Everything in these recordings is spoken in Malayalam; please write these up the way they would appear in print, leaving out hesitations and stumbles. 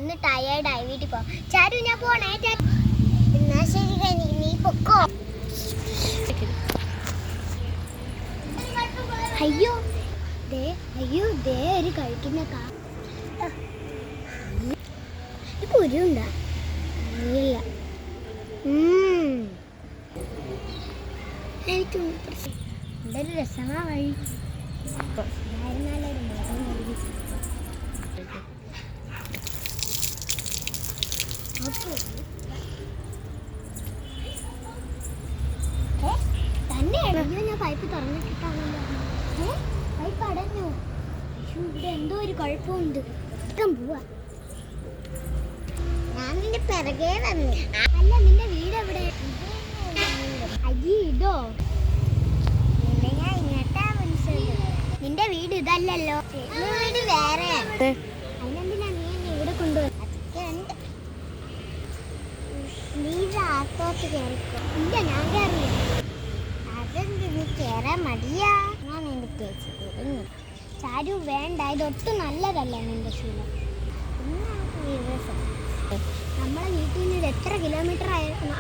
ഇന്ന് ടയേർഡായി വീട്ടിൽ പോ. ചാരു ഞാൻ പോണേ. എന്നാ ശരി നീ പൊക്കോ. അയ്യോ ദേ ഒരു കഴിക്കുന്ന കുരുണ്ടാ ഇല്ല. എനിക്ക് എന്തൊരു രസമാ വഴി. തന്നെയാണോ ഞാൻ പൈപ്പ് തുറന്നിട്ടിട്ടാണല്ലോ. പൈപ്പ് അടഞ്ഞു. ഇവിടെ എന്തോ ഒരു കുഴപ്പമുണ്ട്. പോവാ. ഞാൻ നിന്റെ പിറകെ വന്നു. അല്ല നിന്റെ വീട് എവിടെ? അയ്യേ ഇതോ? ഞാൻ ഇങ്ങോട്ടാ മനസ്സിലായത്. നിന്റെ വീട് ഇതല്ലല്ലോ. വീട് വേറെയാണ്. അതിനെന്തിനാ നീ എന്നെ ഇവിടെ കൊണ്ടുപോയി? നീ അകത്തോട്ട് കയറിക്കോ. ഇല്ല ഞാൻ കയറില്ല. അതെന്ത് നീ കയറാൻ മടിയാ? ഞാൻ നിന്റെ ചേച്ചി തിരിഞ്ഞു. ചാരു വേണ്ട, ഇതൊട്ടും നല്ലതല്ല നിന്റെ ശീലം. നമ്മളെ വീട്ടിൽ നിന്ന് ഇത് എത്ര കിലോമീറ്റർ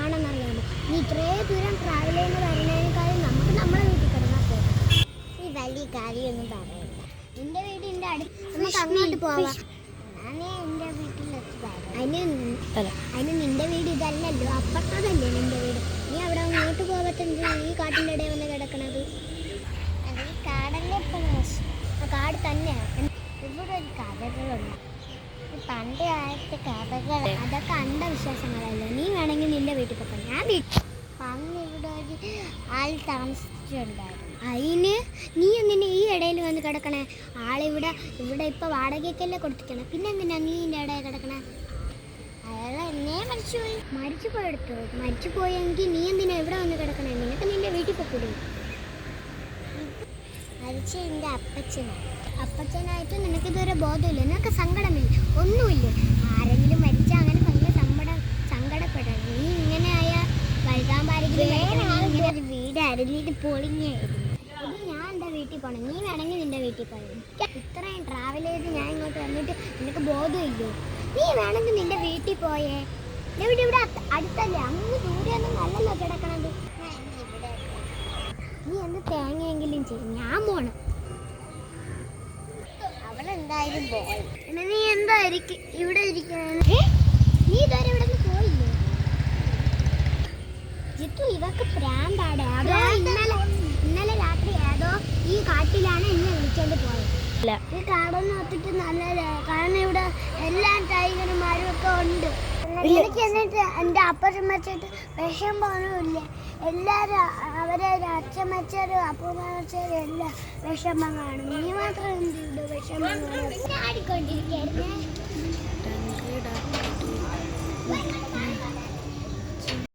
ആണെന്നറിയാമോ? നീ ഇത്രയും ദൂരം ട്രാവൽ ചെയ്യുന്ന വരുന്നതിനേക്കാളും നമുക്ക് നമ്മളെ വീട്ടിൽ കിടന്നാൽ പോകാം. ഈ വലിയ കാര്യമൊന്നും പറയില്ല. നിന്റെ വീടിൻ്റെ അടുത്ത് നമുക്ക് അങ്ങോട്ട് പോവാം. ഞാനേ എൻ്റെ വീട്ടിലെത്തി പറയാം. അതിന് നിന്റെ വീട് ഇതല്ലല്ലോ, അപ്പുറത്തതല്ലേ നിന്റെ വീട്. നീ അവിടെ അങ്ങോട്ട് പോകത്തെന്ത് ഈ കാട്ടിൻ്റെ ഇടയിൽ വന്ന് കിടക്കണത്? അത് ഈ കാടല്ലേ ഇപ്പം. ആ കാട് തന്നെയാണ്. ഇവിടെ ഒരു കഥകളുണ്ട്. പണ്ട് കാലത്തെ കഥകൾ അതൊക്കെ അന്ധവിശ്വാസങ്ങളല്ലേ. നീ വേണമെങ്കിൽ നിന്റെ വീട്ടിൽ പോകാം. ഞാൻ അന്ന് ഇവിടെ ഒരു ആൾ താമസിച്ചിട്ടുണ്ടായിരുന്നു. അതിന് നീ എന്തിനാ ഈ ഇടയിൽ വന്ന് കിടക്കണേ? ആളിവിടെ ഇപ്പം വാടകയ്ക്കല്ലേ കൊടുത്തിക്കണം. പിന്നെ എന്തിനാ നീ ഇതിൻ്റെ ഇടയിൽ കിടക്കണേ? അയാൾ എന്നെ മരിച്ചു പോയെടുത്തു. മരിച്ചു പോയെങ്കിൽ നീ എന്തിനാ ഇവിടെ വന്ന് കിടക്കണേ? നിനക്ക് നിന്റെ വീട്ടിൽ പോക്കൂടി. മരിച്ച എൻ്റെ അപ്പച്ചനായിട്ട് നിനക്കിതുവരെ ബോധമില്ല. നിനക്ക് സങ്കടമില്ല, ഒന്നുമില്ല. ആരെങ്കിലും മരിച്ചാൽ അങ്ങനെ സങ്കടപ്പെടാം. നീ ഇങ്ങനെ ആയ വഴുതാൻ പാരെങ്കിലും വീട് അരുന്നിട്ട് പൊളിഞ്ഞായിരുന്നു. ഇത് ഞാൻ എൻ്റെ വീട്ടിൽ പോകണം. നീ വേണമെങ്കിൽ നിൻ്റെ വീട്ടിൽ പോയി. ഇത്രയും ട്രാവൽ ചെയ്ത് ഞാൻ ഇങ്ങോട്ട് വന്നിട്ട് നിനക്ക് ബോധമില്ലോ? നീ വേണമെങ്കിൽ നിൻ്റെ വീട്ടിൽ പോയേ. ഇവിടെ അടുത്തല്ലേ, അങ്ങ് ദൂരെയൊന്നും നല്ലല്ലോ കിടക്കണത്. നീ എന്ത് തേങ്ങയെങ്കിലും ചെയ്യും, ഞാൻ പോണം. അവളെന്തായാലും പോയി. നീ എന്തായിരിക്കും ഇവിടെ ഇരിക്കുന്നത്? നീ ഇതുവരെ ഇവിടെ നിന്ന് പോയില്ലേ? ജിത്തു ഇവക്ക് പ്രാന്താടെ. അതോ ഇന്നലെ രാത്രി ഏതോ ഈ കാട്ടിലാണ് എന്നെ വിളിച്ചോണ്ട് പോയത്. ഈ കാടൊന്നും ഒത്തിട്ട് നല്ലത്. കാരണം ഇവിടെ എല്ലാ ടൈഗർമാരും ഒക്കെ ഉണ്ട്. എനിക്ക് എന്നിട്ട് എൻ്റെ അപ്പച്ചൻ വെച്ചിട്ട് വിഷം പോലുമില്ല. എല്ലാവരും അവരെ അച്ഛൻ വെച്ചാലും അപ്പൂമ്മ വെച്ചാലും എല്ലാം വിഷമം കാണും. നീ മാത്രം എന്ത് വിഷമം കാണും?